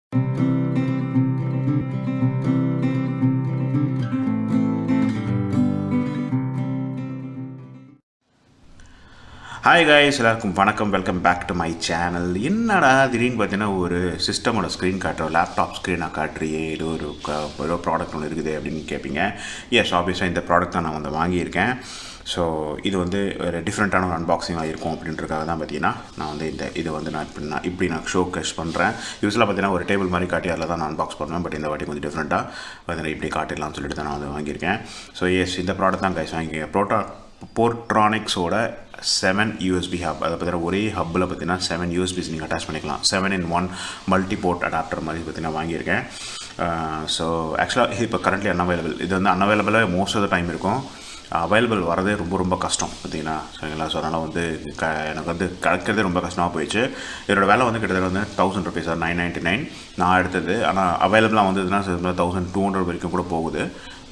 Hi guys, எல்லாருக்கும் வணக்கம். Welcome back to my channel. என்னடா திடீர்னு பார்த்தீங்கன்னா ஒரு சிஸ்டமோட ஸ்க்ரீன் காட்டுறோம், லேப்டாப் ஸ்க்ரீனாக காட்டுறியே, இது ஒரு ப்ராடக்ட் ஒன்று இருக்குது அப்படின்னு கேட்பீங்க. எஸ், ஆப்வியஸாக இந்த ப்ராடக்ட் தான் நான் வாங்கியிருக்கேன். ஸோ இது ஒரு டிஃப்ரெண்ட்டான ஒரு அன்பாக்சிங்காக இருக்கும் அப்படின்றதுக்காக தான் பார்த்தீங்கன்னா நான் நான் இப்படி ஷோ கேஷ் பண்ணுறேன். யூஸ்வலாக பார்த்தீங்கன்னா ஒரு டேபிள் மாதிரி காட்டி அதில் தான் நான் அன்பாக்ஸ் பண்ணுவேன். பட் இந்த வாட்டி கொஞ்சம் டிஃப்ரெண்ட்டாக பார்த்தீங்கன்னா இப்படி காட்டிடலாம்னு சொல்லிட்டு தான் நான் வாங்கியிருக்கேன். ஸோ எஸ், இந்த ப்ராடக்ட் தான் கைஸ் வாங்கியிருக்கேன். போர்ட்ரானிக்ஸோட 7 USB ஹப். அதை பார்த்தீங்கன்னா ஒரே ஹப்பில் பார்த்தீங்கன்னா 7 USBs நீங்கள் அட்டாச் பண்ணிக்கலாம். 7-in-1 மல்டி போர்ட் அடாப்டர் மாதிரி பார்த்தீங்கன்னா வாங்கியிருக்கேன். ஸோ ஆக்சுவலாக இப்போ கரண்ட்லி அன்அவைலபிள். இது அன்அவைலபிளாக மோஸ்ட் ஆஃப் த டைம் இருக்கும். அவைலபிள் வரதே ரொம்ப கஷ்டம் பார்த்தீங்கன்னா. சரிங்களா? ஸோ அதனால் எனக்கு கிடைக்கிறதே ரொம்ப கஷ்டமாக போயிடுச்சு. இதோட வேலை கிட்டத்தட்ட 1000 rupees, 999 நான் எடுத்தது. ஆனால் அவைலபிளாக வந்ததுன்னா 1200 வரைக்கும் கூட போகுது.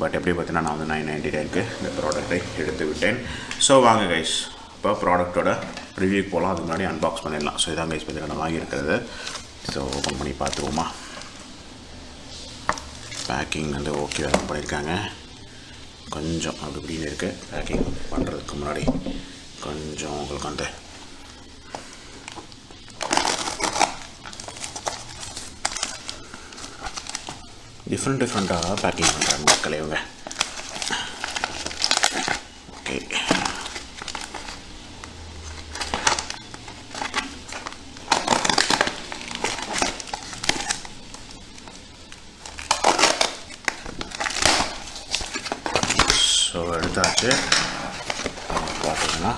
பட் எப்படி பார்த்தீங்கன்னா நான் 999க்கு இந்த ப்ராடக்டை எடுத்து விட்டேன். ஸோ வாங்க கைஸ், இப்போ ப்ராடக்டோட ரிவ்யூக்கு போகலாம். அதுக்கு முன்னாடி அன்பாக்ஸ் பண்ணிடலாம். ஸோ இதான் கைஸ் பார்த்தீங்கன்னா நான் வாங்கியிருக்கிறது. ஸோ ஓப்பன் பண்ணி பார்த்துருவோமா. பேக்கிங் ஓகே பண்ணியிருக்காங்க. கொஞ்சம் அப்படி இப்படின்னு இருக்குது. பேக்கிங் பண்ணுறதுக்கு முன்னாடி கொஞ்சம் உங்களுக்கு டிஃப்ரெண்ட்டாக பேக்கிங் பண்ணுறாங்க மக்களே இவங்க. ஓகே, ஸோ எடுத்தாச்சு. பார்த்தீங்கன்னா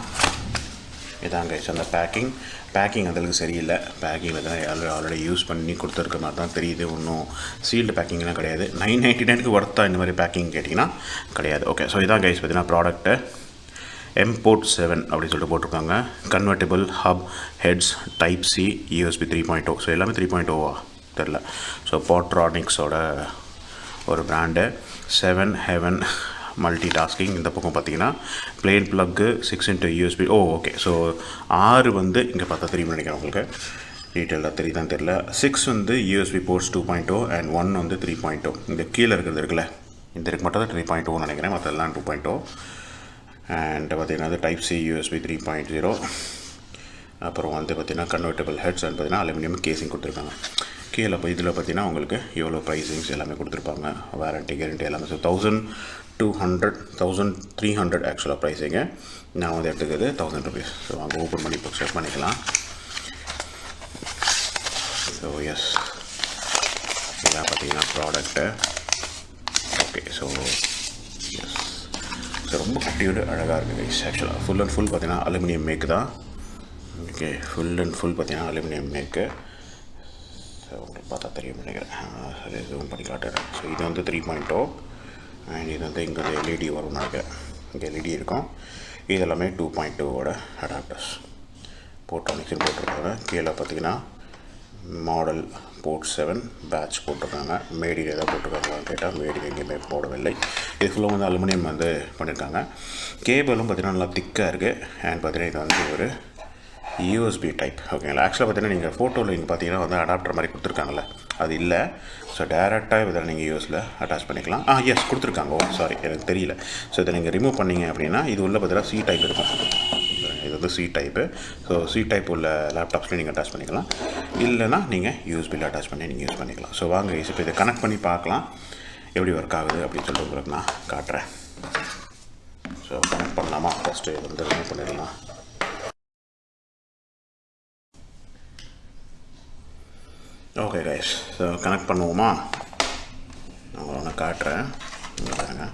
இதாங்க அந்த பேக்கிங் அந்தளவுக்கு சரியில்லை. பேக்கிங்கில் தான் ஆல்ரெடி யூஸ் பண்ணி கொடுத்துருக்க மாதிரி தான் தெரியுது. ஒன்றும் சீல்டு பேக்கிங்லாம் கிடையாது. 999க்கு ஒர்த்தா இந்த மாதிரி பேக்கிங் கேட்டிங்கன்னா கிடையாது. ஓகே, ஸோ இதான் கைஸ் பார்த்தீங்கன்னா ப்ராடக்ட்டு M-Port 7 அப்படின்னு சொல்லிட்டு போட்டிருக்காங்க. Convertible hub heads type C USB 3.0. So எல்லாமே 3.0வா தெரில. ஸோ போர்ட்ரானிக்ஸோட ஒரு பிராண்டு. 7 Heaven multi tasking. இந்த பக்கம் பார்த்தீங்கன்னா plain plug 6 USB. Okay, so 6 இங்கே பார்த்தா தெரியும் நினைக்கிறேன் உங்களுக்கு. டீட்டெயிலாக தெரியுதான் தெரில. 6 USB போர்ட்ஸ் 2.0 அண்ட் 1 3.0. இந்த கீழே இருக்குல்ல, இந்த இருக்கு மட்டும் தான் 3.0 நினைக்கிறேன். மற்றெல்லாம் 2.0. அண்ட் பார்த்தீங்கன்னா டைப் C USB 3.0. அப்புறம் பார்த்தீங்கன்னா கன்வெர்ட்டபிள் ஹெட்ஸ் அண்ட் பார்த்தீங்கன்னா அலுமினியம் கேசிங் கொடுத்துருக்காங்க. கீழே இதில் பார்த்தீங்கன்னா உங்களுக்கு எவ்வளோ ப்ரைஸிங்ஸ் எல்லாமே கொடுத்துருப்பாங்க. வாரண்ட்டி கேரண்டி எல்லாமே. ஸோ 1300 ஆக்சுவலாக ப்ரைஸிங்க. நான் எடுத்துக்கிறது 1000 rupees. ஸோ அங்கே ஓப்பன் பண்ணி இப்போ செக் பண்ணிக்கலாம். ஸோ எஸ், இதான் பார்த்தீங்கன்னா product. Okay, so yes, so ரொம்ப குட்டியோடு அழகாக இருக்குது கைஸ். ஆக்சுவலாக ஃபுல் அண்ட் ஃபுல் பார்த்தீங்கன்னா அலுமினியம் மேக்கு தான். ஓகே, ஃபுல் அண்ட் ஃபுல் பார்த்தீங்கன்னா அலுமினியம் மேக்கு. ஸோ உங்களுக்கு பார்த்தா தெரியும் நினைக்கிறேன். சரி, ஜூம் பண்ணி காட்டுறேன். ஸோ இது 3.0 அண்ட் இது இங்கே LED வரும்னு நினைக்கிறேன். இங்கே LED இருக்கும். இது எல்லாமே 2.2ஓட அடாப்டர்ஸ் போர்ட்ரானிக்ஸ்னு போட்டிருக்காங்க. கீழே பார்த்தீங்கன்னா மாடல் போர்ட் 7 பேட்ச் போட்டிருக்காங்க. மேடியில் எதாவது போட்டிருக்காங்களான்னு கேட்டால் மேடியில் எங்கேயுமே போடவில்லை. இது ஃபுல்லாக அலுமினியம் பண்ணியிருக்காங்க. கேபிளும் பார்த்தீங்கன்னா நல்லா திக்காக இருக்குது. அண்ட் பார்த்தீங்கன்னா இது ஒரு USB டைப். ஓகேங்களா? ஆக்சுவலாக பார்த்தீங்கன்னா நீங்கள் ஃபோட்டோவில் இங்கே பார்த்தீங்கன்னா அடாப்டர் மாதிரி கொடுத்துருக்காங்கல்ல, அது இல்லை. ஸோ டேரெக்டாக இதில் நீங்கள் யூஎஸில் அட்டாச் பண்ணிக்கலாம். எஸ் கொடுத்துருக்காங்க. சாரி, எனக்கு தெரியல. ஸோ இதை நீங்கள் ரிமூவ் பண்ணிங்க அப்படின்னா இது உள்ள பார்த்தீங்கன்னா C டைப் இருக்கும். இது C type. So C type உள்ள லேப்டாப்ஸ்லேயும் நீங்கள் அட்டாச் பண்ணிக்கலாம். இல்லைனா நீங்கள் யூஎஸ்பியில் அட்டாச் பண்ணி நீங்கள் யூஸ் பண்ணிக்கலாம். ஸோ வாங்க இப்போ இதை கனெக்ட் பண்ணி பார்க்கலாம் எப்படி ஒர்க் ஆகுது அப்படின்னு சொல்லிட்டு உங்களுக்கு நான் காட்டுறேன். ஸோ கனெக்ட் பண்ணலாமா? ஃபஸ்ட்டு இது ரிமூவ் பண்ணிடலாம். ஓகே கைஸ், ஸோ கனெக்ட் பண்ணுவோமா? நான் ஒன்று காட்டுறேன். இங்கே பாருங்கள்.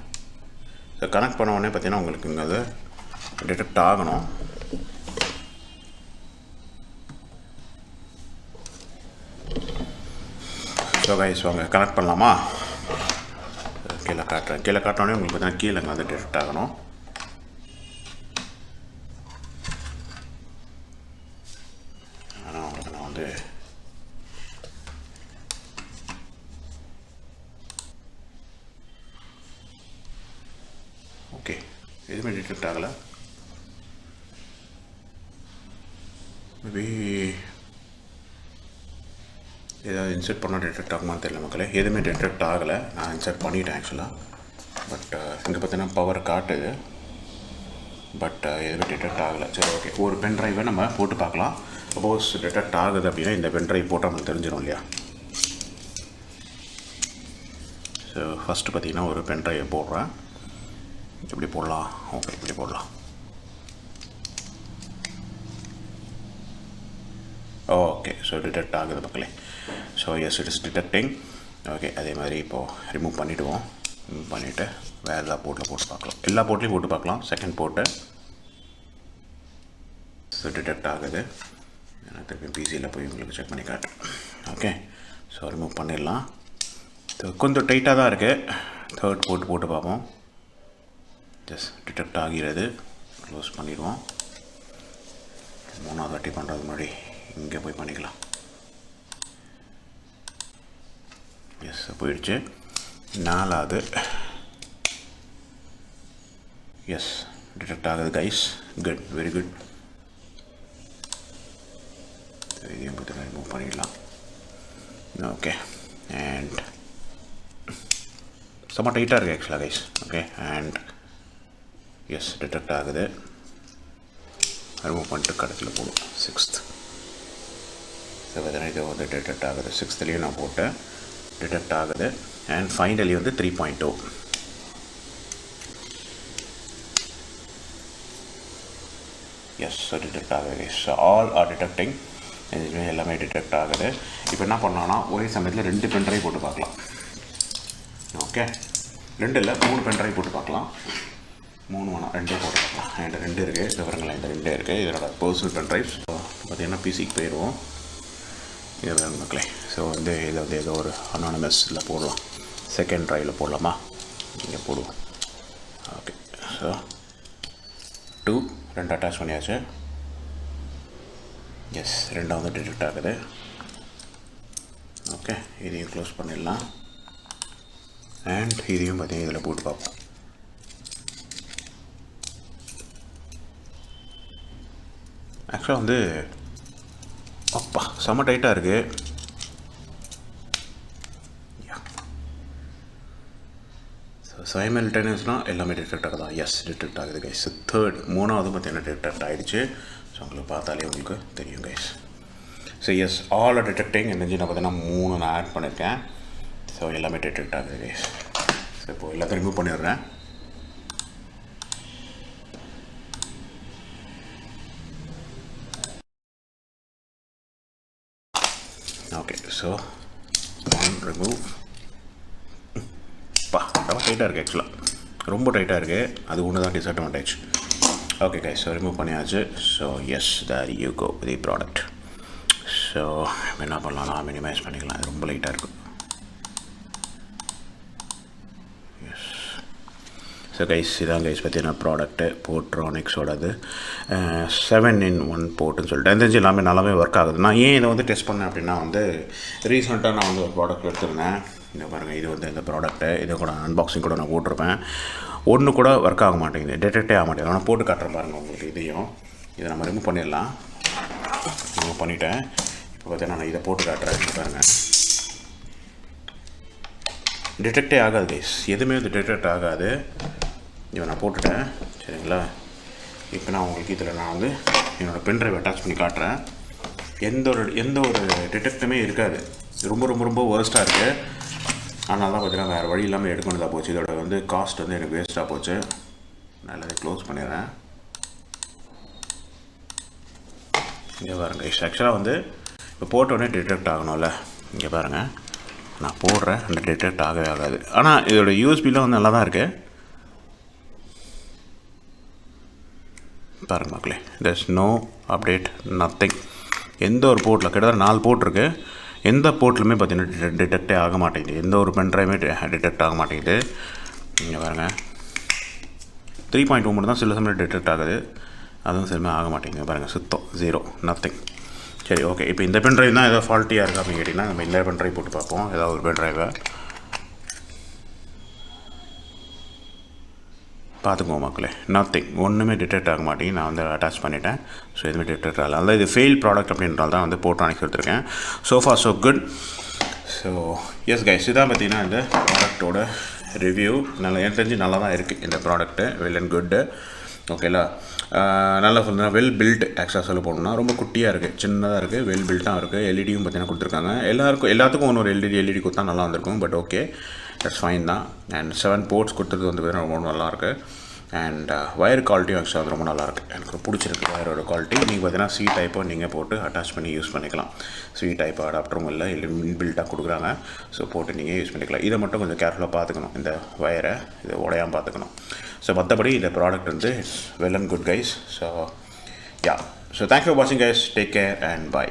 ஸோ கனெக்ட் பண்ண உடனே பார்த்தீங்கன்னா உங்களுக்கு இங்கே அது டிடெக்ட் ஆகணும். ஸோ கைஸ் வாங்க கனெக்ட் பண்ணலாமா? கீழே காட்டுறேன். கீழே காட்டினோடனே உங்களுக்கு பார்த்தீங்கன்னா கீழே இங்கே டிடெக்ட் ஆகணும். ஆனால் உங்களுக்கு நான் ஓகே, எதுவுமே டிடெக்ட் ஆகலை. மேபி ஏதாவது இன்சர்ட் பண்ணால் டிடெக்ட் ஆகுமான்னு தெரியல மக்களே. எதுவுமே டிடெக்ட் ஆகலை. நான் இன்சர்ட் பண்ணிட்டேன் ஆக்சுவலாக. பட் இங்கே பார்த்தீங்கன்னா பவர் காட்டுது. பட் எதுவுமே டிடெக்ட் ஆகலை. சரி ஓகே, ஒரு பென் ட்ரைவை நம்ம போட்டு பார்க்கலாம். சப்போஸ் டிடெக்ட் ஆகுது அப்படின்னா இந்த பென் ட்ரைவ் போட்டால் நமக்கு தெரிஞ்சிடும் இல்லையா. ஸோ ஃபஸ்ட்டு பார்த்திங்கன்னா ஒரு பென் ட்ரைவை போடுறேன். இப்படி போடலாம். ஓகே, இப்படி போடலாம். ஓகே, ஸோ டிடெக்ட் ஆகுது மக்களே. So yes, it is detecting. Okay, அதே மாதிரி இப்போது ரிமூவ் பண்ணிவிடுவோம். ரிமூவ் பண்ணிவிட்டு வேறு ஏதாவது போர்ட்டில் போட்டு பார்க்கலாம். எல்லா போர்ட்லேயும் போட்டு பார்க்கலாம். செகண்ட் போர்ட்டு ஸோ டிடெக்ட் ஆகுது. நான் திருப்பி பிசியில் போய் உங்களுக்கு செக் பண்ணி காட்டுறேன். ஓகே, ஸோ ரிமூவ் பண்ணிடலாம். கொஞ்சம் டைட்டாக தான் இருக்குது. தேர்ட் போட்டு பார்ப்போம். ஜஸ்ட் டிடெக்ட் ஆகிறது. க்ளோஸ் பண்ணிடுவோம். மூணாவது வாட்டி பண்ணுறது முன்னாடி இங்கே போய் பண்ணிக்கலாம். எஸ், போயிடுச்சு. நாலாவது எஸ், டிடெக்ட் ஆகுது கைஸ். Good, very good. இதையும் பற்றி ரிமூவ் பண்ணிடலாம். ஓகே, அண்ட் செம்ம டைட்டாக இருக்குது ஆக்சுவலாக guys. Okay, and yes, detect ஆகுது. ரிமூவ் பண்ணிட்டு கடைசியில் போடுவோம். சிக்ஸ்த். ஸோ இதனால் இது வந்து டிடெக்ட் ஆகுது. சிக்ஸ்த்துலேயும் நான் போட்டேன், டிடெக்ட் ஆகுது. அண்ட் ஃபைனலி வந்து 3.2. எஸ், ஸோ டிடெக்ட் ஆகுது guys. So all are detecting. இதுவே எல்லாமே டிடெக்ட் ஆகுது. இப்போ என்ன பண்ணலான்னா ஒரே சமயத்தில் 2 பென் ட்ரைவ் போட்டு பார்க்கலாம். ஓகே, 2 இல்லை 3 பென் ட்ரைவ் போட்டு பார்க்கலாம். 3 வேணாம், 2 போட்டு பார்க்கலாம். என்கிட்ட 2 இருக்குது. விவரங்கள் இந்த 2 இருக்குது. இதனோட பர்சனல் பென் ட்ரைவ்ஸ். பார்த்திங்கன்னா பிசிக்கு போயிடுவோம். இது வேணும் மக்களே. ஸோ வந்து இதை வந்து ஏதோ ஒரு அனானமஸில் போடலாம். செகண்ட் ட்ரைவில் போடலாமா? இங்கே போடுவோம். ஓகே, ஸோ 2 அட்டாச் பண்ணியாச்சு. எஸ், 2வது டிடெக்ட் ஆகுது. ஓகே, இதையும் க்ளோஸ் பண்ணிடலாம். அண்ட் இதையும் பார்த்தீங்கன்னா இதில் போட்டு பார்ப்போம். ஆக்சுவலாக வந்து அப்பா செம்ம டைட்டாக இருக்குது. ஸோ சைமல்டேனியஸ்னால் எல்லாமே டிடெக்ட் ஆகுதா? எஸ், டிடெக்ட் ஆகுது கைஸ். தேர்ட், 3வது பார்த்தீங்கன்னா டிடெக்ட் ஆகிடுச்சு. ஸோ உங்களுக்கு பார்த்தாலே உங்களுக்கு தெரியும் guys. So yes, all detecting. என்னச்சு நான் பார்த்தீங்கன்னா 3 நான் ஆட் பண்ணியிருக்கேன். ஸோ எல்லாமே டிடெக்ட் ஆகுது கைஸ். ஸோ இப்போது எல்லாத்தையும் ரிமூவ் பண்ணிடுறேன். Okay, so remove. ரொம்ப டைட்டாக இருக்குது ஆக்சுவலாக, ரொம்ப டைட்டாக இருக்குது. அது ஒன்று தான் disadvantage. Okay guys, so remove பண்ணியாச்சு. So yes, there you go the product. So என்ன பண்ணலாம்னா மினிமைஸ் பண்ணிக்கலாம். அது ரொம்ப லைட்டாக இருக்கும். எஸ், ஸோ கைஸ் இதான் கைஸ் பார்த்தீங்கன்னா ப்ராடக்ட்டு போர்ட்ரானிக்ஸோடது 7-in-1 போர்ட்டுன்னு சொல்லிட்டு தெரிஞ்சு எல்லாமே நல்லாவே ஒர்க் ஆகுது. நான் ஏன் இதை வந்து டெஸ்ட் பண்ணேன் அப்படின்னா வந்து ரீசெண்டாக நான் வந்து ஒரு ப்ராடக்ட் எடுத்திருந்தேன். இந்த பாருங்கள், இது வந்து இந்த ப்ராடக்ட்டு. இதை கூட அன்பாக்சிங் கூட நான் போட்டிருப்பேன். ஒன்று கூட ஒர்க் ஆக மாட்டேங்குது, டிடெக்டே ஆக மாட்டேங்குது. ஆனால் போட்டு காட்டுறேன் பாருங்கள் உங்களுக்கு. இதையும் இதை நம்ம ரிமூவ் பண்ணிடலாம். ரிமூவ் பண்ணிவிட்டேன். இப்போ பார்த்தீங்கன்னா நான் இதை போட்டு காட்டுறேன் பாருங்கள். டிடெக்டே ஆகாது கைஸ், எதுவுமே வந்து டிடெக்ட் ஆகாது. இதை நான் போட்டுட்டேன் சரிங்களா. இப்போ நான் உங்களுக்கு இதில் நான் வந்து என்னோடய பென் ட்ரைவ் அட்டாச் பண்ணி காட்டுறேன். எந்த ஒரு டிடெக்ட்டுமே இருக்காது. ரொம்ப ரொம்ப ரொம்ப வேர்ஸ்ட்டாக இருக்குது. அதனால தான் பார்த்தீங்கன்னா வேறு வழி இல்லாமல் எடுக்கணுதாக போச்சு. இதோட வந்து காஸ்ட் வந்து எனக்கு வேஸ்ட்டாக போச்சு. நான் எல்லாத்தையும் க்ளோஸ் பண்ணிடுறேன். இங்கே பாருங்கள், ஆக்சுவலாக வந்து இப்போ போட்டோடனே டிடெக்ட் ஆகணும்ல. இங்கே பாருங்கள், நான் போடுறேன், அந்த டிடெக்ட் ஆகவே ஆகாது. ஆனால் இதோட யூஎஸ்பிலாம் வந்து நல்லா தான் இருக்குது. பாருங்கள் மக்களே, there's no update, nothing. எந்த ஒரு போர்ட்டில் கிட்டத்தட்ட 4 போர்ட் இருக்குது. எந்த போர்ட்லையுமே பார்த்தீங்கன்னா டிடெக்டே ஆக மாட்டேங்குது. எந்த ஒரு பென் ட்ரைவுமே டிடெக்ட் ஆக மாட்டேங்குது. இங்கே பாருங்கள், 3.2 மட்டும் தான் சில சமயம் டிடெக்ட் ஆகுது. அதுவும் சிலமே ஆக மாட்டேங்குது. பாருங்கள், சுத்தம் 0, nothing. சரி ஓகே, இப்போ இந்த பென் ட்ரைவ் தான் ஏதோ ஃபால்ட்டியாக இருக்குது அப்படின்னு கேட்டிங்கன்னா நம்ம இந்த பென் ட்ரைவ் போட்டு பார்ப்போம். ஏதாவது ஒரு பென் ட்ரைவை பார்த்துக்கோங்க மக்களே, நத்திங், ஒன்றுமே டிடெக்ட் ஆக மாட்டேங்குது. நான் வந்து அட்டாச் பண்ணிட்டேன். ஸோ எதுவுமே டிடெக்ட் ஆகல. அதான் இது ஃபெயில் ப்ராடக்ட் அப்படின்றால் தான் வந்து போட்ரானிக்ஸ் எடுத்திருக்கேன். So for so good. So S guys, இதான் பார்த்தீங்கன்னா இந்த ப்ராடக்டோட ரிவ்யூ. எனக்கு தெரிஞ்சு நல்லா தான் இருக்குது இந்த ப்ராடக்ட்டு. Well and good. ஓகேலா, நல்லா சொல்லணும், வெல் பில்ட். ஆக்சுவலாக சொல்ல போகணுன்னா ரொம்ப குட்டியாக இருக்குது, சின்னதாக இருக்குது, வெல் பில்ட்டாக இருக்குது. எல்இடியும் பார்த்தீங்கன்னா கொடுத்துருக்காங்க. எல்லாத்துக்கும் ஒன்று எல்இடி கொடுத்தா நல்லா வந்திருக்கும். பட் ஓகே, தட்ஸ் ஃபைன் தான். அண்ட் 7 போர்ட்ஸ் கொடுத்துறது வந்து பார்த்தீங்கன்னா ரொம்ப நல்லாயிருக்கு. அண்ட் வயர் குவாலிட்டியும் ஆக்சுவலாக ரொம்ப நல்லாயிருக்கு. எனக்கு பிடிச்சிருக்கு வயரோட குவாலிட்டி. நீங்கள் பார்த்தீங்கன்னா சி டைப்பை நீங்கள் போட்டு அட்டாச் பண்ணி யூஸ் பண்ணிக்கலாம். சி டைப் அடாப்டரும் இல்லை இன்பில்ட்டாக கொடுக்குறாங்க. ஸோ போட்டு நீங்கள் யூஸ் பண்ணிக்கலாம். இதை மட்டும் கொஞ்சம் கேர்ஃபுல்லாக பார்த்துக்கணும், இந்த வயரை இதை உடையாமல் பார்த்துக்கணும். ஸோ மற்றபடி இந்த ப்ராடக்ட் வந்து it's well and good guys. So yeah, so thanks for வாட்சிங் guys. Take care and by.